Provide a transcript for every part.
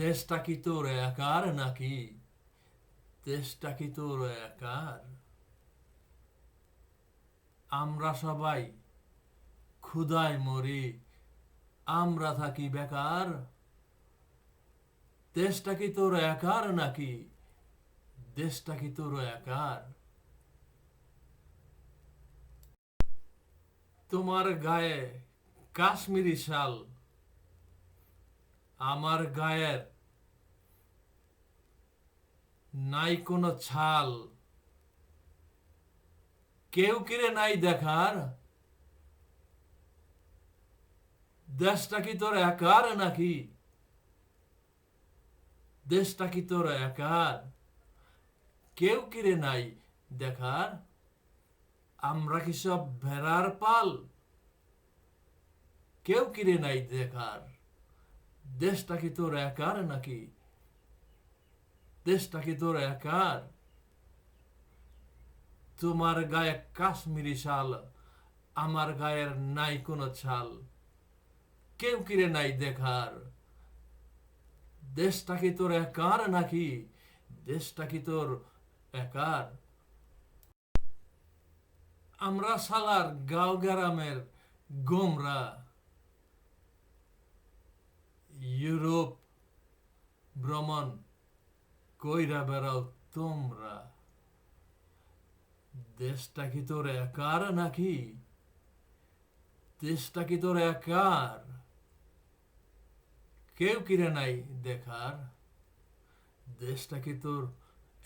দেশটা কি তোর একার নাকি? দেশটা কি তোর একার? আমরা সবাই ক্ষুধায় মরি, আমরা থাকি বেকার। দেশটা কি তোর একার নাকি? দেশটা কি তোর একার? তোমার গায়ে কাশ্মীরি শাল, আমার গায়ের নাই কোনো ছাল। কেউ কিরে নাই দেখার? দেশটা কি তোর একার নাকি? দেশটা কি তোর একার? কেউ কিরে নাই দেখার? আমরা কি সব ভেড়ার পাল? কেউ কিরে নাই দেখার? দেশটা কি তোর একার নাকি? দেশটা কি তোর একার? তোমার গায়ে কাশ্মীরি শাল, আমার গায়ের নাই কোনো ছাল। কেউ কিরে নাই দেখার? দেশটা কি তোর একার নাকি? দেশটা কি তোর একার? আমরা শালার গাঁও গ্রামের গোমরা, ইউরোপ ভ্রমণ কইরা বেড়াও তোমরা। দেশটা কি তোর একার নাকি? দেশটা কি তোর একার? কেউ কিরে নাই দেখার? দেশটা কি তোর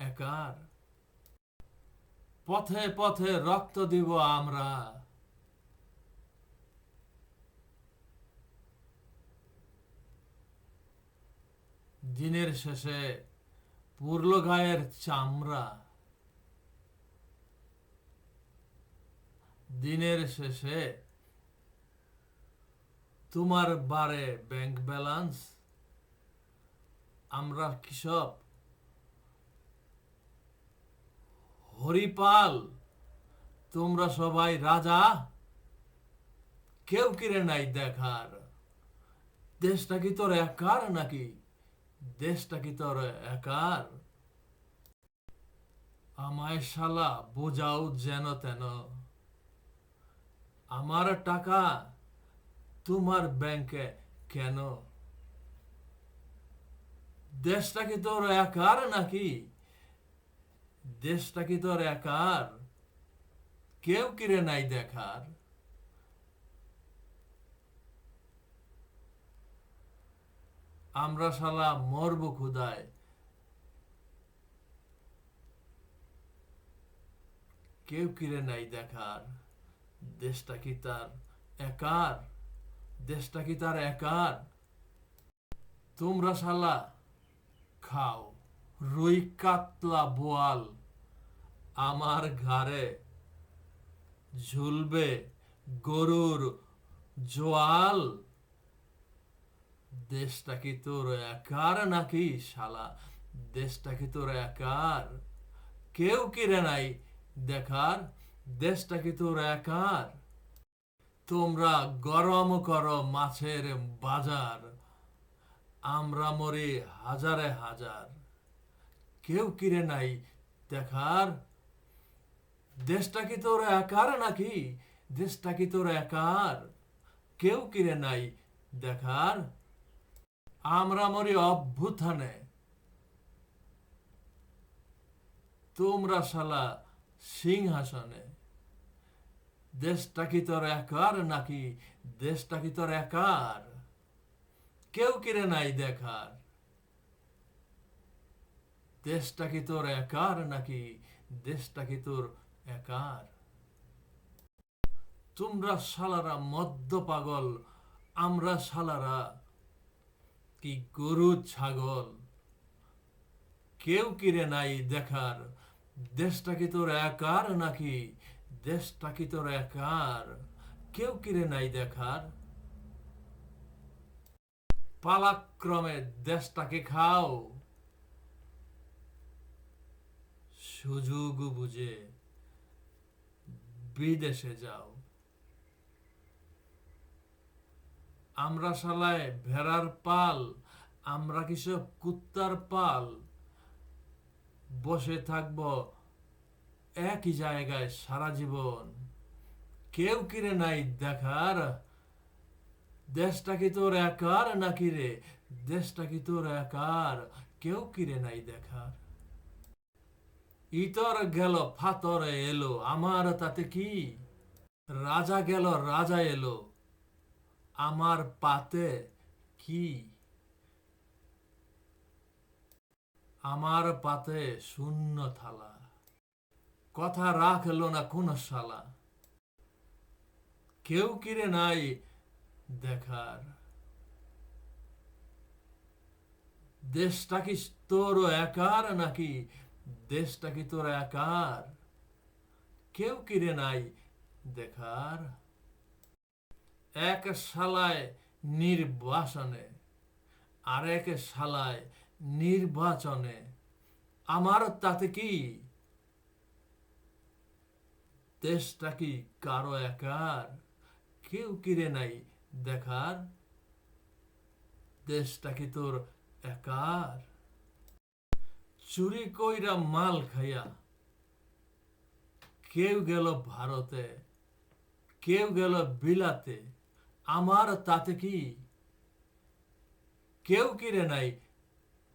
একার? পথে পথে রক্ত দিব আমরা, দিনের শেষে পুরলো গায়ের চামড়া। দিনের শেষে তোমার বারে ব্যাংক ব্যালেন্স, আমরা কৃষক হরিপাল, তোমরা সবাই রাজা। কেউ কিরে নাই দেখার? দেশটা কি তোর একার নাকি? দেশটা কি তোর একার? আমায় শালা বোঝাও যেন তেন, আমার টাকা তোমার ব্যাংকে কেন? দেশটা কি তোর একার নাকি? দেশটা কি তোর একার? কেউ কিরে নাই দেখার? আমরা শালা মরবো ক্ষুধায়, কেউ কিরে নাই দেখার? দেশটা কি তার একার? দেশটা কি তার একার? তোমরা শালা খাও রুই কাতলা বোয়াল, আমার ঘাড়ে ঝুলবে গরুর জোয়াল। দেশটা কি তোর একার নাকি শালা? দেশটা কি তোর একার? কেউ কিরে নাই দেখার? দেশটা কি তোর একার? তোমরা গরম করো মাছের বাজার, আমরা মরি হাজারে হাজার। কেউ কিরে নাই দেখার? দেশটা কি তোর একার নাকি? দেশটা কি তোর একার? কেউ কিরে নাই দেখার? আমরা মরি অভ্যুত্থানে, তোমরা শালা সিংহাসনে। দেশটা কি তোর একার নাকি? দেশটা কি তোর একার? কেউ কিরে নাই দেখার? দেশটা কি তোর একার নাকি? দেশটা কি তোর একার? তোমরা শালারা মদ্য পাগল, আমরা শালারা কি গরু ছাগল। কেউ কিরে নাই দেখার? দেশটা কি তোর একার নাকি? দেশটা কি তোর একার? কেউ কিরে নাই দেখার? পালাক্রমে দেশটাকে খাও, সুযোগ বুঝে বিদেশে যাও। আমরা শালায় ভেড়ার পাল, আমরা কি সব কুত্তার পাল? বসে থাকবো একই জায়গায় সারা জীবন? কেউ কিরে নাই দেখার, দেশটা কি তোর একার নাকি রে? দেশটা কি তোর একার? কেউ কিরে নাই দেখার। ইতর গেল ফাতর এলো, আমার তাতে কি? রাজা গেল রাজা এলো, আমার পাতে কি? আমার পাতে শূন্য থালা, কথা রাখলো না কোন শালা। কেউ কিরে নাই দেখার, দেশটা কি তোর একার নাকি? দেশটা কি তোর একার? কেউ কিরে নাই দেখার। এক শালায় নির্বাসনে, আরেক শালায় নির্বাচনে, আমার তাতে কি? দেশটা কি কারো একার? কেউ কিরে নাই দেখার, দেশটা কি তোর একার? চুরি কইরা মাল খাইয়া কেউ গেল ভারতে, কেউ গেল বিলাতে, আমার তাতে কি? কেউ কিরে নাই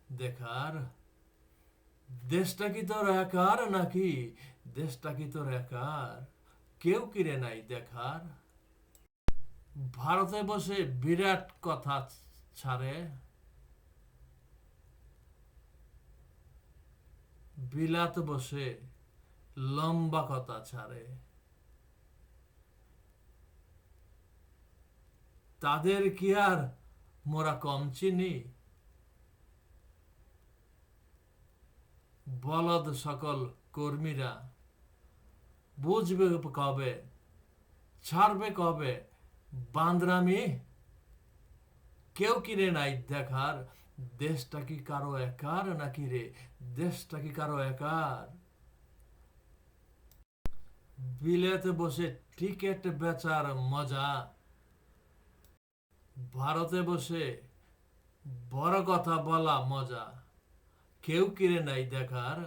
দেখার, দেশটা কি তোর একার নাকি? দেশটা কি তোর একার? কেউ কিরে নাই দেখার। ভারতে বসে বিরাট কথা ছাড়ে, বিলাত বসে লম্বা কথা ছাড়ে। তাদের কি আর মোরা কম চিনি? বলদ সকল কর্মীরা বুঝবে কবে, ছাড়বে কবে বান্দরামি? কেউ কিনে নাই দেখার, দেশটা কি কারো একার নাকি রে? দেশটা কি কারো একার? বিলেতে বসে টিকেট বেচার মজা, ভারতে বসে বড় কথা বলা মজা। কেউ কিনে নাই দেখার,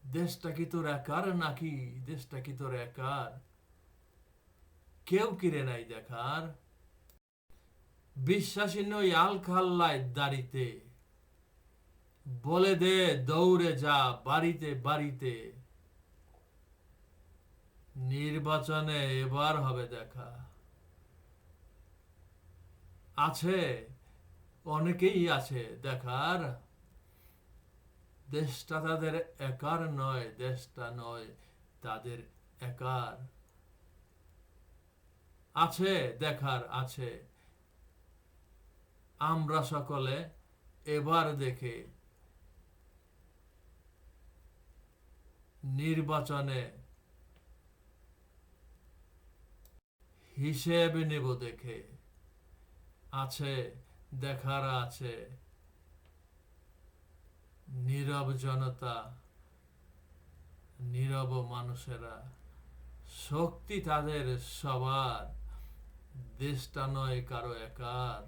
দেশটা কি তোর একার নাকি? দেশটা কি তোর একার? কেউ কিনে নাই দেখার। বিশ্বাসী নই আল খাল্লায় দাড়িতে, বলে দে দৌড়ে যা বাড়িতে বাড়িতে। নির্বাচনে এবার হবে দেখা। আছে, অনেকেই আছে দেখার, দেশটা তাদের একার নয়, দেশটা নয় তাদের একার। আছে দেখার আছে, আমরা সকলে এবার দেখে নির্বাচনে হিসেব নেব দেখে। আছে দেখার আছে, নীরব জনতা, নীরব মানুষেরা, শক্তি তাদের সবার, দেশটা নয় কারো একার।